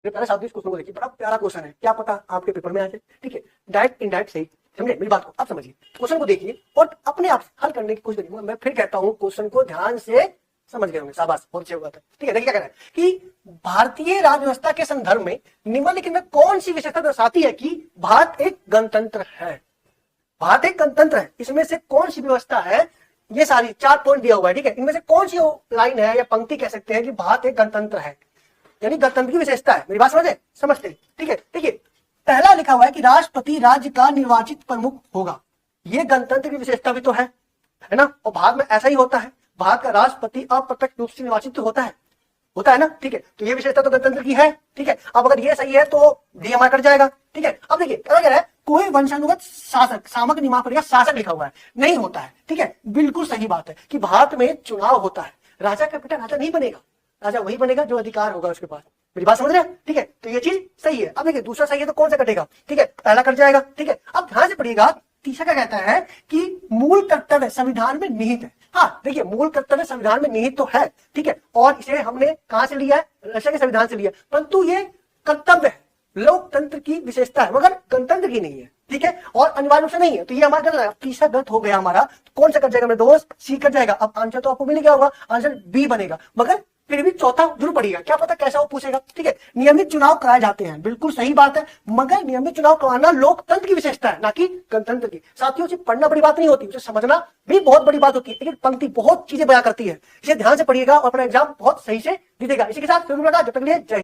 पहले साथ इस क्वेश्चन को देखिए, बड़ा प्यारा क्वेश्चन है, क्या पता आपके पेपर में आ जाए। ठीक है, डायरेक्ट इनडायरेक्ट सही, समझे मेरी बात को, आप समझिए क्वेश्चन को देखिए और अपने आप हल करने की कोशिश करिए। मैं फिर कहता हूं, क्वेश्चन को ध्यान से समझ गए होंगे, शाबाश, बहुत अच्छी बात है। ठीक है, देखिए क्या कह रहा है कि भारतीय राज्य व्यवस्था के संदर्भ में निम्नलिखित में कौन सी विशेषता दर्शाती है कि भारत एक गणतंत्र है। भारत एक गणतंत्र है, इसमें से कौन सी व्यवस्था है, ये सारी 4 पॉइंट दिया हुआ है। ठीक है, इनमें से कौन सी लाइन है या पंक्ति कह सकते हैं कि भारत एक गणतंत्र है, यानी गणतंत्र की विशेषता है। मेरी बात समझते हैं। ठीक है, देखिए पहला लिखा हुआ है कि राष्ट्रपति राज्य का निर्वाचित प्रमुख होगा। ये गणतंत्र की विशेषता भी तो है ना। और भारत में ऐसा ही होता है, भारत का राष्ट्रपति अप्रत्यक्ष रूप से निर्वाचित तो होता है ना। ठीक है, तो ये विशेषता तो गणतंत्र की है। ठीक है, अब अगर ये सही है तो डी हमारा कट जाएगा। ठीक है, अब देखिए क्या कह रहा है, कोई वंशानुगत शासक, सामक निमाक पड़ेगा, शासक लिखा हुआ है, नहीं होता है। ठीक है, बिल्कुल सही बात है कि भारत में चुनाव होता है, राजा का बेटा राजा नहीं बनेगा, राजा वही बनेगा जो अधिकार होगा उसके पास। मेरी बात समझ रहे हैं। ठीक है, तो ये चीज सही है। अब देखिए दूसरा सही है तो कौन सा कटेगा। ठीक है, पहला कट जाएगा। ठीक है, अब ध्यान से पढ़िएगा, तीसरा क्या कहता है कि मूल कर्तव्य संविधान में निहित है। हाँ देखिए, मूल कर्तव्य संविधान में निहित तो है। ठीक है, और इसे हमने कहां से लिया है, रशिया के संविधान से लिया, परंतु ये कर्तव्य है, लोकतंत्र की विशेषता है, मगर गणतंत्र की नहीं है। ठीक है, और अनिवार्य रूप से नहीं है, तो ये हमारा गलत है। तीसरा गलत हो गया हमारा, तो कौन सा कट जाएगा मेरे दोस्त, सी कट जाएगा। अब आंसर तो आपको मिल गया होगा, आंसर बी बनेगा, मगर फिर भी चौथा जरूर पड़ेगा, क्या पता कैसा वो पूछेगा। ठीक है, नियमित चुनाव कराए जाते हैं, बिल्कुल सही बात है, मगर नियमित चुनाव करवाना लोकतंत्र की विशेषता है, ना कि गणतंत्र की। साथियों, उसे पढ़ना बड़ी बात नहीं होती, उसे समझना भी बहुत बड़ी बात होती है। लेकिन पंक्ति बहुत चीजें बयां करती है, इसे ध्यान से पढ़िएगा और अपना एग्जाम बहुत सही से दीजिएगा। इसी के साथ फिर मुलाकात, जब तक के लिए जय।